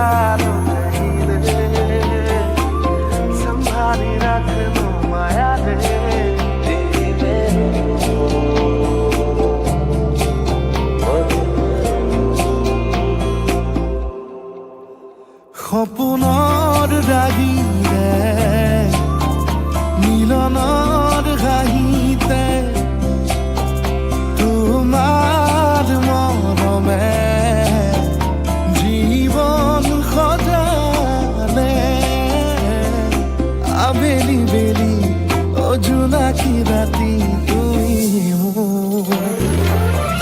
संभालो नहीं रे, संभाली रखनो माया रे সপোনৰ ৰাগিৰে মিলনৰ ঘাঁহিতে তোমাৰ মৰমে জীৱন সজালে আবেলি বেলি জোনাকী ৰাতি তুমি মোৰ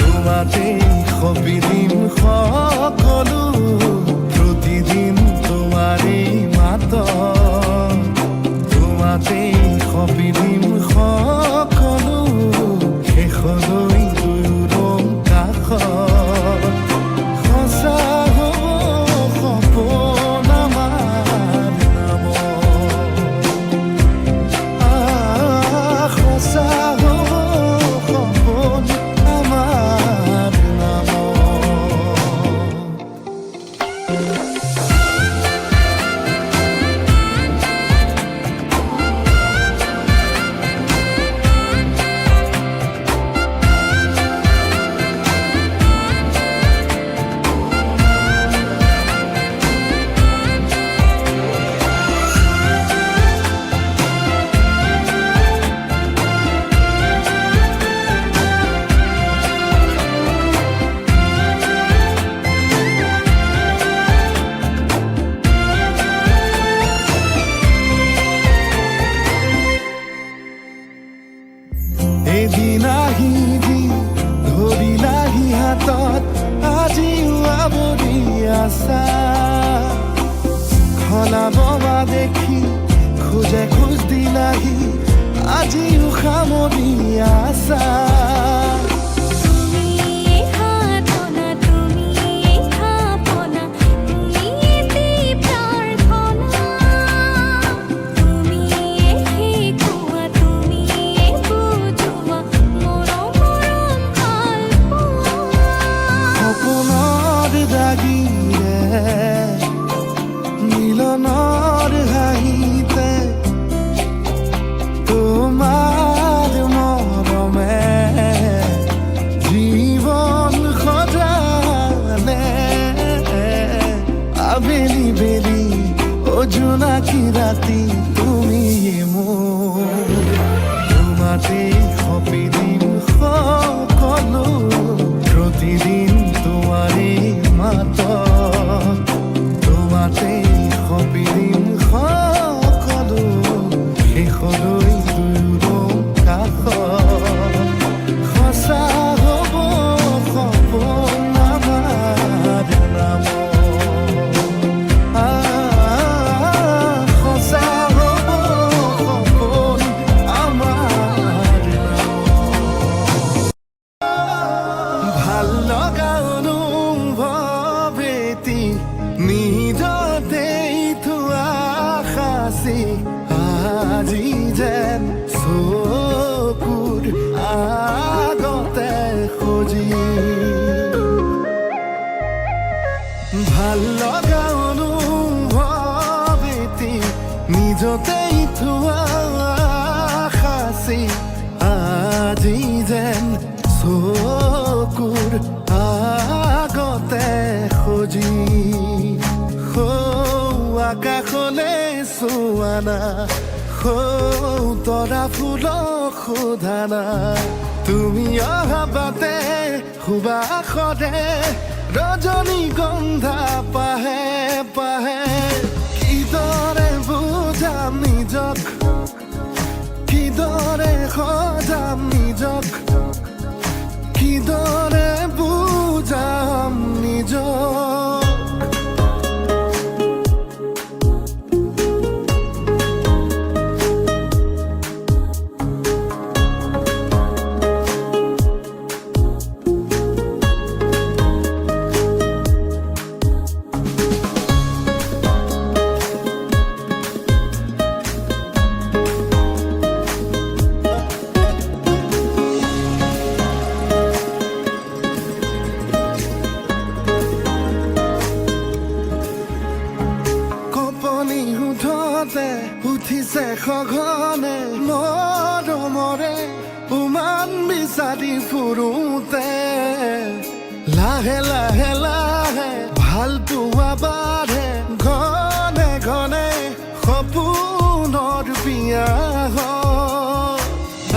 তোমাতে সবিদিন সকলো প্ৰতিদিন তোমাৰেই মাত তোমাতে সবিদিন সকলো শেষলৈ দুয়োৰং কাষত সঁচা হ'ব সপোন আমাৰ নামত সঁচা হ'ব সপোন আমাৰ নামত এদিন আহিবি ধৰিলাহি হাতত আজিও আৱৰি আছা খলাব দেখি খোজে খোজ দিলাহি আজিও সামৰি আছা মিলনৰ হাঁহিতে তোমাৰ মৰমে জীৱন সজালে আবেলি বেলি জোনাকী ৰাতি তুমি মোৰ তোমাতে সপিদিন সকলো প্ৰতিদিন তোমাৰেই মাত তোমাতে সপিদিন সকলো শেষলৈ দুয়োৰং কাষত সঁচা হ'ব সপোন আমাৰ নামত সঁচা হ'ব সপোন আমাৰ নামত ভাল লগা অনুভৱ এটি নিজতেই থোৱা সাঁচি আজি যেন চকুৰ আগতে সজি ভাল লগা অনুভৱ এটি নিজতেই থোৱা সাঁচি আজি যেন চকুৰ আগতে সজি আকাশলে চোৱানা তৰা ফুলক সোধানা তুমি অহা বাটে সুবাসৰে ৰজনীগন্ধা পাহে পাহে কিদৰে বুজাম নিজক কিদৰে সজাম নিজক কিদৰে বুজাম নিজক সঘনে মৰমৰে উমান বিচাৰি ফুৰোতে লাহে লাহে লাহে ভাল পোৱা বাঢ়ে ঘনে ঘনে সপোনৰ বিয়া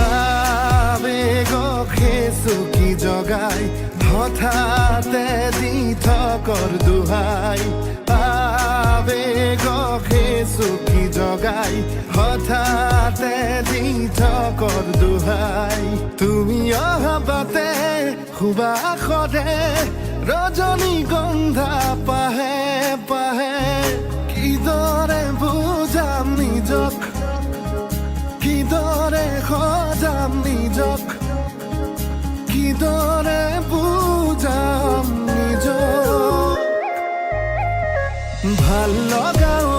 আবেগক চুকি জগাই হঠাতে দি থকৰ দোহাই আবেগক চুকি জগাই হঠাতে দি থকৰ দোহাই তুমি অহা বাটে সুবাসৰে ৰজনীগন্ধা পাহে পাহে কিদৰে বুজাম নিজক কিদৰে সজাম নিজক কিদৰে বুজাম নিজক ভাল লগাও